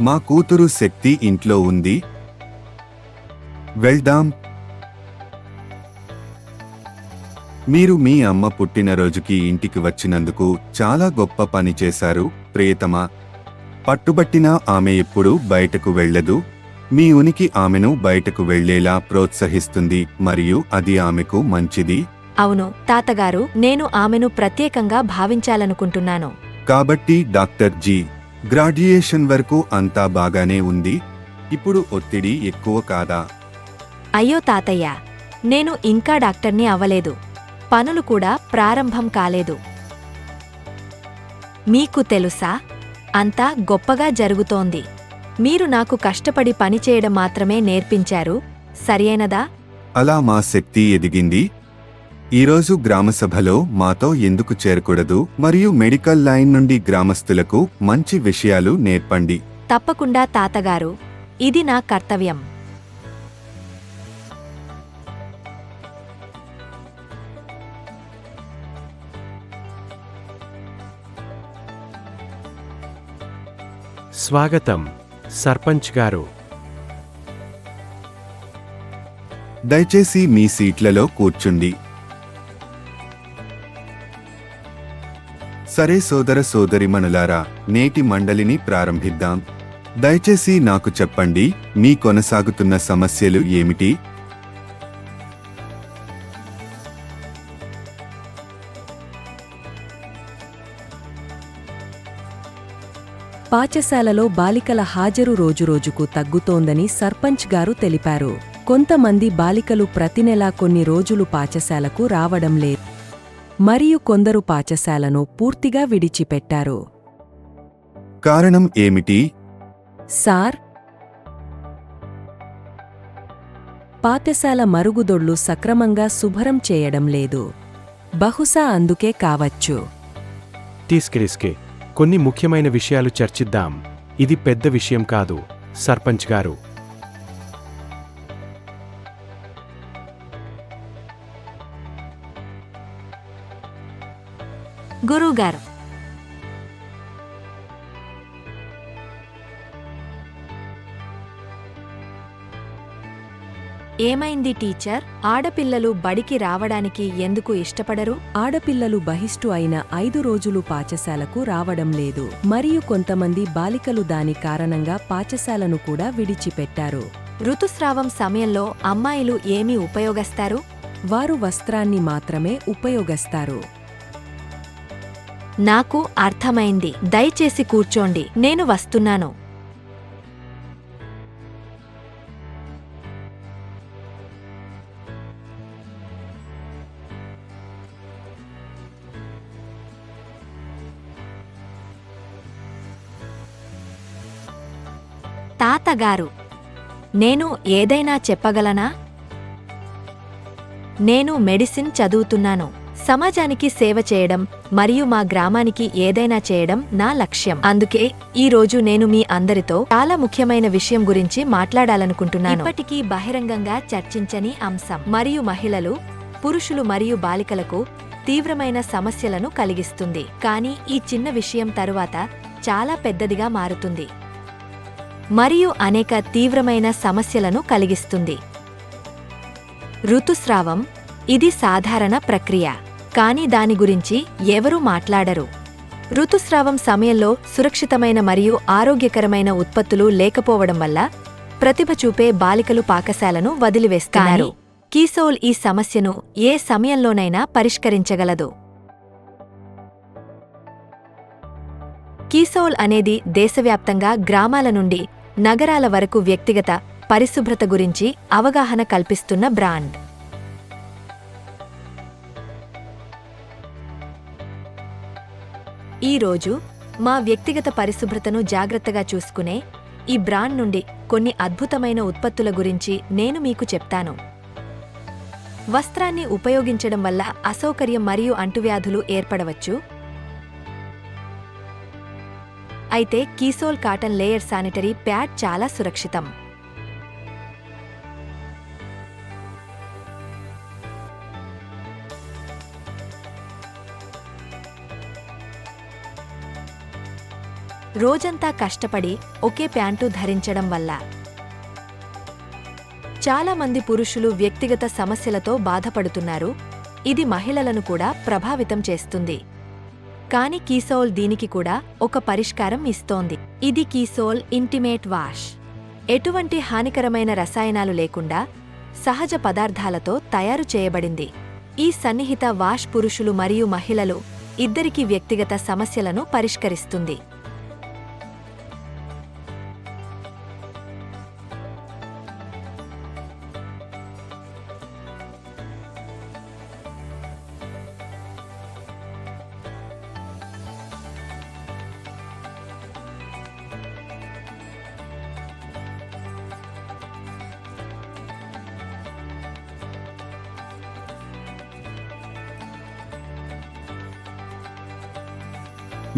మా కూతురు శక్తి ఇంట్లో ఉంది. వెళ్దాం. మీరు మీ అమ్మ పుట్టినరోజుకి ఇంటికి వచ్చినందుకు చాలా గొప్ప పని చేశారు ప్రియతమా. పట్టుబట్టినా ఆమె ఎప్పుడూ బయటకు వెళ్ళదు. మీ ఉనికి ఆమెను బయటకు వెళ్లేలా ప్రోత్సహిస్తుంది మరియు అది ఆమెకు మంచిది. అవును తాతగారు, నేను ఆమెను ప్రత్యేకంగా భావించాలనుకుంటున్నాను. కాబట్టి డాక్టర్ జీ, గ్రాడ్యుయేషన్ వరకు అంతా బాగానే ఉంది. ఇప్పుడు ఒత్తిడి ఎక్కువ కాదా? అయ్యో తాతయ్య, నేను ఇంకా డాక్టర్ని అవ్వలేదు. పనులు కూడా ప్రారంభం కాలేదు. మీకు తెలుసా, అంతా గొప్పగా జరుగుతోంది. మీరు నాకు కష్టపడి పనిచేయడం మాత్రమే నేర్పించారు, సరియైనదా? అలా మా శక్తి ఎదిగింది. ఈరోజు గ్రామసభలో మాతో ఎందుకు చేరకూడదు మరియు మెడికల్ లైన్ నుండి గ్రామస్తులకు మంచి విషయాలు నేర్పండి. తప్పకుండా తాతగారు, ఇది నా కర్తవ్యం. స్వాగతం సర్పంచ్ గారు. దయచేసి మీ సీట్లలో కూర్చుండి. సరే సోదర సోదరిమణులారా, నేటి మండలిని ప్రారంభిద్దాం. దయచేసి నాకు చెప్పండి, మీ కొనసాగుతున్న సమస్యలు ఏమిటి? పాఠశాలలో బాలికల హాజరు రోజురోజుకు తగ్గుతోందని సర్పంచ్ గారు తెలిపారు. కొంతమంది బాలికలు ప్రతి నెలా కొన్ని రోజులు పాఠశాలకు రావడం లేదు మరియు కొందరు పాఠశాలను పూర్తిగా విడిచిపెట్టారు. కారణం ఏమిటి? సార్, పాఠశాల మరుగుదొడ్లు సక్రమంగా శుభ్రం చేయడం లేదు. బహుశా అందుకే కావచ్చు. తీసుకెళ్ళిస్కే కొన్ని ముఖ్యమైన విషయాలు చర్చిద్దాం. ఇది పెద్ద విషయం కాదు సర్పంచ్ గారు. గురువుగారు, ఏమైంది టీచర్? ఆడపిల్లలు బడికి రావడానికి ఎందుకు ఇష్టపడరు? ఆడపిల్లలు బహిష్టు అయిన 5 రోజులు పాఠశాలకు రావడం లేదు మరియు కొంతమంది బాలికలు దాని కారణంగా పాఠశాలను కూడా విడిచిపెట్టారు. ఋతుస్రావం సమయంలో అమ్మాయిలు ఏమి ఉపయోగిస్తారు? వారు వస్త్రాన్ని మాత్రమే ఉపయోగిస్తారు. నాకు అర్థమైంది. దయచేసి కూర్చోండి, నేను వస్తున్నాను. తాతగారు, నేను ఏదైనా చెప్పగలనా? నేను మెడిసిన్ చదువుతున్నాను. సమాజానికి సేవ చేయడం మరియు మా గ్రామానికి ఏదైనా చేయడం నా లక్ష్యం. అందుకే ఈ రోజు నేను మీ అందరితో చాలా ముఖ్యమైన విషయం గురించి మాట్లాడాలనుకుంటున్నాను. ఇప్పటికీ బహిరంగంగా చర్చించని అంశం మరియు మహిళలు, పురుషులు మరియు బాలికలకు తీవ్రమైన సమస్యలను కలిగిస్తుంది. కానీ ఈ చిన్న విషయం తరువాత చాలా పెద్దదిగా మారుతుంది మరియు అనేక తీవ్రమైన సమస్యలను కలిగిస్తుంది. ఋతుస్రావం, ఇది సాధారణ ప్రక్రియ, కానీ దాని గురించి ఎవరూ మాట్లాడరు. ఋతుస్రావం సమయంలో సురక్షితమైన మరియు ఆరోగ్యకరమైన ఉత్పత్తులు లేకపోవడం వల్ల ప్రతిభ చూపే బాలికలు పాఠశాలను వదిలివేస్తున్నారు. కీసోల్ ఈ సమస్యను ఏ సమయంలోనైనా పరిష్కరించగలదు. కీసోల్ అనేది దేశవ్యాప్తంగా గ్రామాల నుండి నగరాల వరకు వ్యక్తిగత పరిశుభ్రత గురించి అవగాహన కల్పిస్తున్న బ్రాండ్. ఈరోజు మా వ్యక్తిగత పరిశుభ్రతను జాగ్రత్తగా చూసుకునే ఈ బ్రాండ్ నుండి కొన్ని అద్భుతమైన ఉత్పత్తుల గురించి నేను మీకు చెప్తాను. వస్త్రాన్ని ఉపయోగించడం వల్ల అసౌకర్యం మరియు అంటువ్యాధులు ఏర్పడవచ్చు. అయితే కీసోల్ కాటన్ లేయర్ శానిటరీ ప్యాడ్ చాలా సురక్షితం. రోజంతా కష్టపడి ఒకే ప్యాంటు ధరించడం వల్ల చాలా మంది పురుషులు వ్యక్తిగత సమస్యలతో బాధపడుతున్నారు. ఇది మహిళలను కూడా ప్రభావితం చేస్తుంది. కాని కీసోల్ దీనికి కూడా ఒక పరిష్కారం ఇస్తోంది. ఇది కీసోల్ ఇంటిమేట్ వాష్. ఎటువంటి హానికరమైన రసాయనాలు లేకుండా సహజ పదార్థాలతో తయారు చేయబడింది. ఈ సన్నిహిత వాష్ పురుషులు మరియు మహిళలు ఇద్దరికీ వ్యక్తిగత సమస్యలను పరిష్కరిస్తుంది.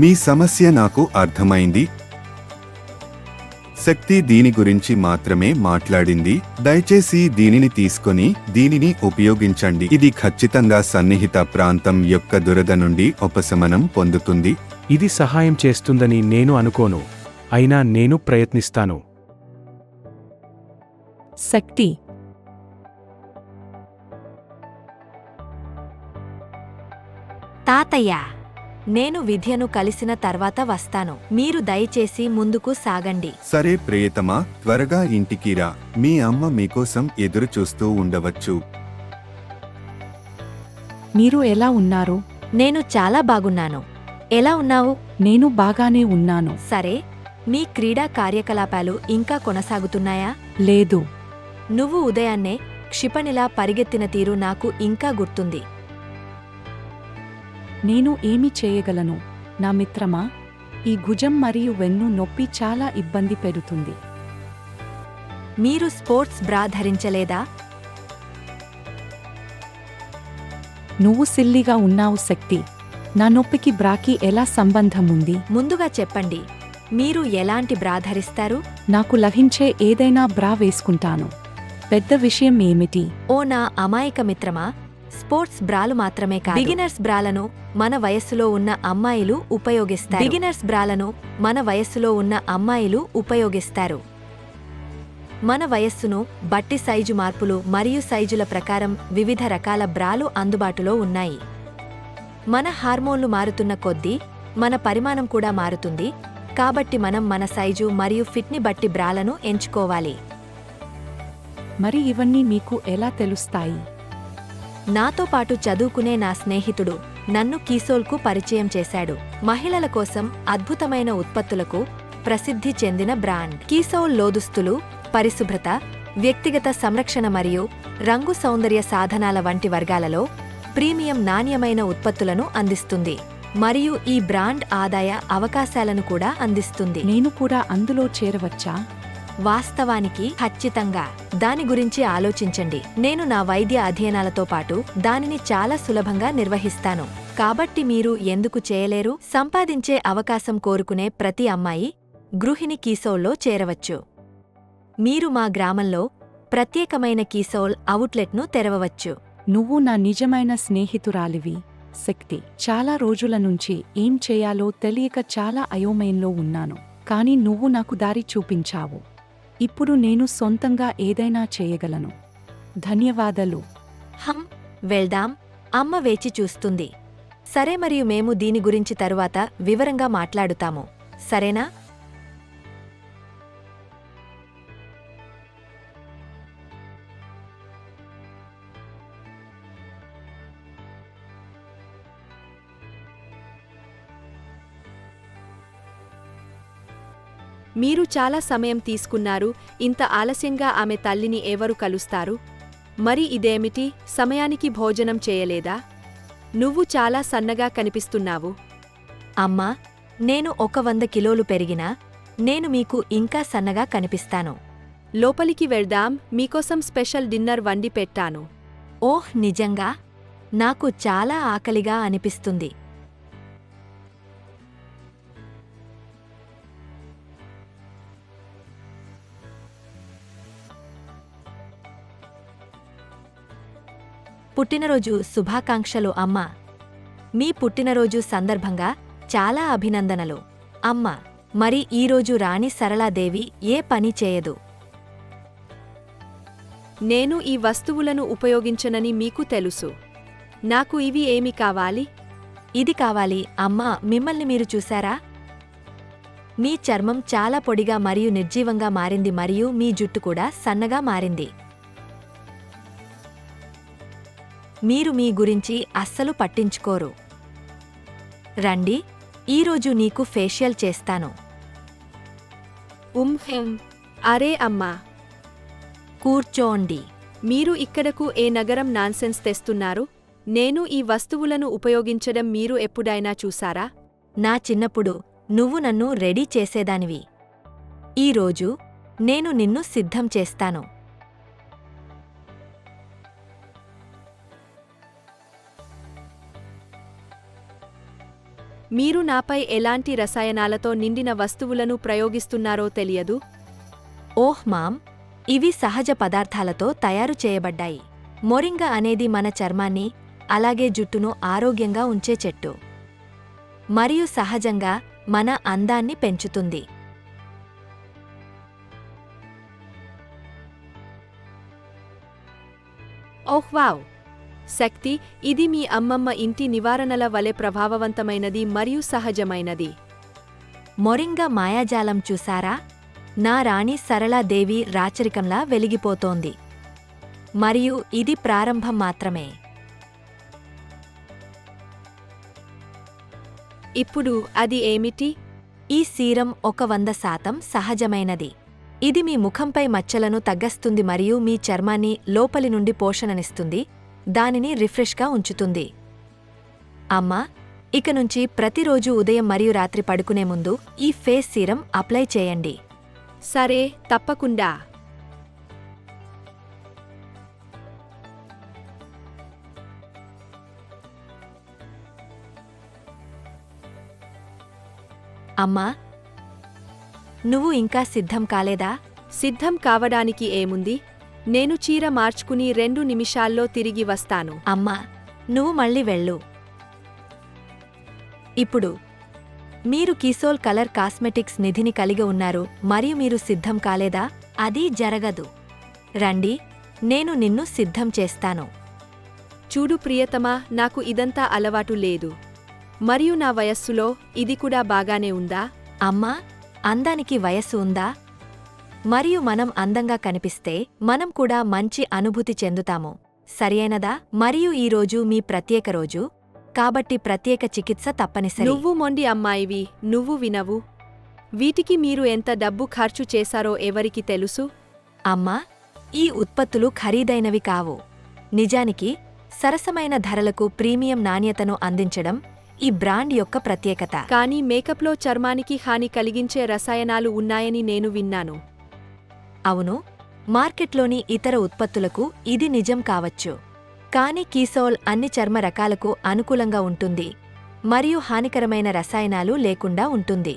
మీ సమస్య నాకు అర్థమైంది. శక్తి దీని గురించి మాత్రమే మాట్లాడింది. దయచేసి దీనిని తీసుకొని దీనిని ఉపయోగించండి. ఇది ఖచ్చితంగా సన్నిహిత ప్రాంతం యొక్క దురద నుండి ఉపశమనం పొందుతుంది. ఇది సహాయం చేస్తుందని నేను అనుకోను, అయినా నేను ప్రయత్నిస్తాను. శక్తి. తాతయ్య, నేను విద్యను కలిసిన తర్వాత వస్తాను. మీరు దయచేసి ముందుకు సాగండి. సరే ప్రియతమా, త్వరగా ఇంటికి రా. మీ అమ్మ మీకోసం ఎదురు చూస్తూ ఉండవచ్చు. మీరు ఎలా ఉన్నారు? నేను చాలా బాగున్నాను. ఎలా ఉన్నావు? నేను బాగానే ఉన్నాను. సరే, మీ క్రీడా కార్యకలాపాలు ఇంకా కొనసాగుతున్నాయా? లేదు. నువ్వు ఉదయాన్నే క్షిపణిలా పరిగెత్తిన తీరు నాకు ఇంకా గుర్తుంది. నేను ఏమి చేయగలను నా మిత్రమా? ఈ భుజం మరియు వెన్ను నొప్పి చాలా ఇబ్బంది పెడుతుంది. మీరు స్పోర్ట్స్ బ్రా ధరించలేదా? నువ్వు సిల్లిగా ఉన్నావు శక్తి. నా నొప్పికి బ్రాకి ఎలా సంబంధం ఉంది? ముందుగా చెప్పండి, మీరు ఎలాంటి బ్రా ధరిస్తారు? నాకు లభించే ఏదైనా బ్రా వేసుకుంటాను. పెద్ద విషయం ఏమిటి? ఓ నా అమాయక మిత్రమా, స్పోర్ట్స్ బ్రాలు మాత్రమే కాదు, బిగినర్స్ బ్రాలను మన వయస్సులో ఉన్న అమ్మాయిలు ఉపయోగిస్తారు. బిగినర్స్ బ్రాలను మన వయస్సులో ఉన్న అమ్మాయిలు ఉపయోగిస్తారు. మన వయస్సును బట్టి సైజు మార్పులు మరియు సైజుల ప్రకారం వివిధ రకాల బ్రాలు అందుబాటులో ఉన్నాయి. మన హార్మోన్లు మారుతున్న కొద్దీ మన పరిమాణం కూడా మారుతుంది. కాబట్టి మనం మన సైజు మరియు ఫిట్ని బట్టి బ్రాలను ఎంచుకోవాలి. మరి ఇవన్నీ మీకు ఎలా తెలుస్తాయి? నాతో పాటు చదువుకునే నా స్నేహితుడు నన్ను కీసోల్కు పరిచయం చేశాడు. మహిళల కోసం అద్భుతమైన ఉత్పత్తులకు ప్రసిద్ధి చెందిన బ్రాండ్ కీసోల్ లోదుస్తులు, పరిశుభ్రత, వ్యక్తిగత సంరక్షణ మరియు రంగు సౌందర్య సాధనాల వంటి వర్గాలలో ప్రీమియం నాణ్యమైన ఉత్పత్తులను అందిస్తుంది. మరియు ఈ బ్రాండ్ ఆదాయ అవకాశాలను కూడా అందిస్తుంది. నేను కూడా అందులో చేరవచ్చా? వాస్తవానికి ఖచ్చితంగా. దాని గురించి ఆలోచించండి. నేను నా వైద్య అధ్యయనాలతో పాటు దానిని చాలా సులభంగా నిర్వహిస్తాను. కాబట్టి మీరు ఎందుకు చేయలేరు? సంపాదించే అవకాశం కోరుకునే ప్రతి అమ్మాయి గృహిణి కీసోల్లో చేరవచ్చు. మీరు మా గ్రామంలో ప్రత్యేకమైన కీసోల్ అవుట్లెట్ను తెరవవచ్చు. నువ్వు నా నిజమైన స్నేహితురాలివి శక్తి. చాలా రోజుల నుంచి ఏం చేయాలో తెలియక చాలా అయోమయంలో ఉన్నాను. కాని నువ్వు నాకు దారి చూపించావు. ఇప్పుడు నేను సొంతంగా ఏదైనా చేయగలను. ధన్యవాదాలు. వెళ్దాం. అమ్మ వేచి చూస్తుంది. సరే, మరియు మేము దీని గురించి తరువాత వివరంగా మాట్లాడుతాము. సరేనా? మీరు చాలా సమయం తీసుకున్నారు. ఇంత ఆలస్యంగా ఆమె తల్లిని ఎవరు కలుస్తారు? మరి ఇదేమిటి, సమయానికి భోజనం చేయలేదా? నువ్వు చాలా సన్నగా కనిపిస్తున్నావు. అమ్మా, నేను 100 కిలోలు పెరిగినా నేను మీకు ఇంకా సన్నగా కనిపిస్తాను. లోపలికి వెళ్దాం. మీకోసం స్పెషల్ డిన్నర్ వండి పెట్టాను. ఓహ్, నిజంగా? నాకు చాలా ఆకలిగా అనిపిస్తుంది. పుట్టినరోజు శుభాకాంక్షలు అమ్మా. మీ పుట్టినరోజు సందర్భంగా చాలా అభినందనలు అమ్మా. మరి ఈరోజు రాణి సరళాదేవి ఏ పని చేయదు. నేను ఈ వస్తువులను ఉపయోగించనని మీకు తెలుసు. నాకు ఇవి ఏమి కావాలి? ఇది కావాలి అమ్మా. మిమ్మల్ని మీరు చూశారా? మీ చర్మం చాలా పొడిగా మరియు నిర్జీవంగా మారింది మరియు మీ జుట్టు కూడా సన్నగా మారింది. మీరు మీ గురించి అస్సలు పట్టించుకోరు. రండి, ఈరోజు నీకు ఫేషియల్ చేస్తాను. హెం. అరే అమ్మా, కూర్చోండి. మీరు ఇక్కడకు ఏ నగరం నాన్సెన్స్ తెస్తున్నారు? నేను ఈ వస్తువులను ఉపయోగించడం మీరు ఎప్పుడైనా చూసారా? నా చిన్నప్పుడు నువ్వు నన్ను రెడీ చేసేదానివి. ఈరోజు నేను నిన్ను సిద్ధం చేస్తాను. మీరు నాపై ఎలాంటి రసాయనాలతో నిండిన వస్తువులను ప్రయోగిస్తున్నారో తెలియదు. ఓహ్ మామ్, ఇవి సహజ పదార్థాలతో తయారు చేయబడ్డాయి. మొరింగా అనేది మన చర్మాన్ని అలాగే జుట్టును ఆరోగ్యంగా ఉంచే చెట్టు మరియు సహజంగా మన అందాన్ని పెంచుతుంది. ఓహ్ వావ్! శక్తి, ఇది మీ అమ్మమ్మ ఇంటి నివారణల వలె ప్రభావవంతమైనది మరియు సహజమైనది. మొరింగా మాయాజాలం చూసారా? నా రాణి సరళాదేవి రాచరికంలా వెలిగిపోతోంది. మరియు ఇది ప్రారంభం మాత్రమే. ఇప్పుడు అది ఏమిటి? ఈ సీరం 100% సహజమైనది. ఇది మీ ముఖంపై మచ్చలను తగ్గస్తుంది మరియు మీ చర్మాన్ని లోపలి నుండి పోషణనిస్తుంది, దానిని రిఫ్రెష్గా ఉంచుతుంది. అమ్మా, ఇక నుంచి ప్రతిరోజు ఉదయం మరియు రాత్రి పడుకునే ముందు ఈ ఫేస్ సీరం అప్లై చేయండి. సరే, తప్పకుండా. అమ్మా, నువ్వు ఇంకా సిద్ధం కాలేదా? సిద్ధం కావడానికి ఏముంది? నేను చీర మార్చుకుని 2 నిమిషాల్లో తిరిగి వస్తాను. అమ్మా, నువ్వు మళ్ళీ వెళ్ళు. ఇప్పుడు మీరు కీసోల్ కలర్ కాస్మెటిక్స్ నిధిని కలిగి ఉన్నారు మరియు మీరు సిద్ధం కాలేదా? అది జరగదు. రండి, నేను నిన్ను సిద్ధం చేస్తాను. చూడు ప్రియతమా, నాకు ఇదంతా అలవాటు లేదు. మరియు నా వయస్సులో ఇది కూడా బాగానే ఉందా? అమ్మా, అందానికి వయస్సు ఉందా? మరియు మనం అందంగా కనిపిస్తే మనం కూడా మంచి అనుభూతి చెందుతాము, సరియైనదా? మరియు ఈరోజు మీ ప్రత్యేక రోజు కాబట్టి ప్రత్యేక చికిత్స తప్పనిసరి. నువ్వు మొండి అమ్మాయివి, నువ్వు వినవు. వీటికి మీరు ఎంత డబ్బు ఖర్చు చేశారో ఎవరికి తెలుసు? అమ్మా, ఈ ఉత్పత్తులు ఖరీదైనవి కావు. నిజానికి సరసమైన ధరలకు ప్రీమియం నాణ్యతను అందించడం ఈ బ్రాండ్ యొక్క ప్రత్యేకత. కానీ మేకప్లో చర్మానికి హాని కలిగించే రసాయనాలు ఉన్నాయని నేను విన్నాను. అవును, మార్కెట్లోని ఇతర ఉత్పత్తులకు ఇది నిజం కావచ్చు. కానీ కీసోల్ అన్ని చర్మ రకాలకు అనుకూలంగా ఉంటుంది మరియు హానికరమైన రసాయనాలు లేకుండా ఉంటుంది.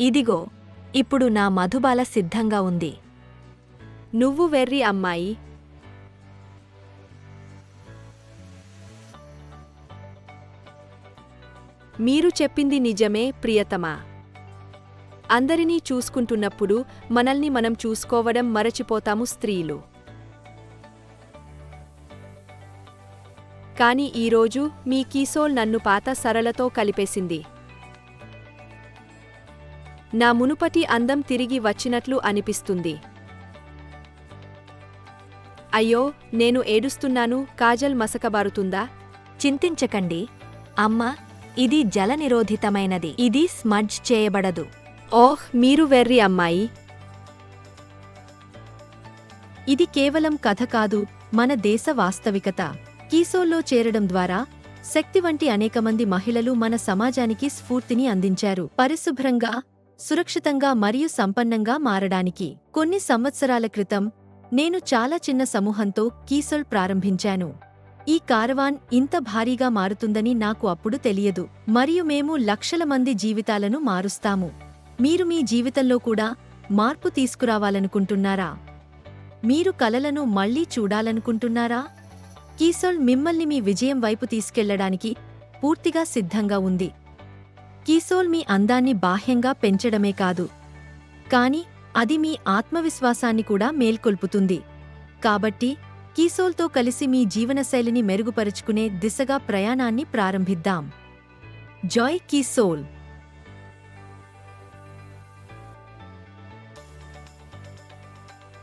ఇదిగో, ఇప్పుడు నా మధుబాల సిద్ధంగా ఉంది. నువ్వు వెర్రి అమ్మాయి. మీరు చెప్పింది నిజమే ప్రియతమా. అందరినీ చూసుకుంటున్నప్పుడు మనల్ని మనం చూసుకోవడం మరచిపోతాము స్త్రీలు. కాని ఈరోజు మీ కీసోల్ నన్ను పాత సరళతో కలిపేసింది. నా మునుపటి అందం తిరిగి వచ్చినట్లు అనిపిస్తుంది. అయ్యో, నేను ఏడుస్తున్నాను. కాజల్ మసకబారుతుందా? చింతించకండి అమ్మా, ఇది జలనిరోధితమైనది. ఇది స్మడ్జ్ చేయబడదు. ఓహ్, మీరు వెర్రి అమ్మాయి. ఇది కేవలం కథ కాదు, మన దేశ వాస్తవికత. కీసోల్లో చేరడం ద్వారా శక్తి వంటి అనేక మంది మహిళలు మన సమాజానికి స్ఫూర్తిని అందించారు, పరిశుభ్రంగా, సురక్షితంగా మరియు సంపన్నంగా మారడానికి. కొన్ని సంవత్సరాల క్రితం నేను చాలా చిన్న సమూహంతో కీసోల్ ప్రారంభించాను. ఈ కారవాన్ ఇంత భారీగా మారుతుందని నాకు అప్పుడు తెలియదు, మరియు మేము లక్షల మంది జీవితాలను మారుస్తాము. మీరు మీ జీవితంలో కూడా మార్పు తీసుకురావాలనుకుంటున్నారా? మీరు కలలను మళ్లీ చూడాలనుకుంటున్నారా? కీసోల్ మిమ్మల్ని మీ విజయం వైపు తీసుకెళ్లడానికి పూర్తిగా సిద్ధంగా ఉంది. కీసోల్ మీ అందాన్ని బాహ్యంగా పెంచడమే కాదు, కాని అది మీ ఆత్మవిశ్వాసాన్ని కూడా మేల్కొల్పుతుంది. కాబట్టి కీసోల్తో కలిసి మీ జీవనశైలిని మెరుగుపరుచుకునే దిశగా ప్రయాణాన్ని ప్రారంభిద్దాం. జాయ్ కీసోల్.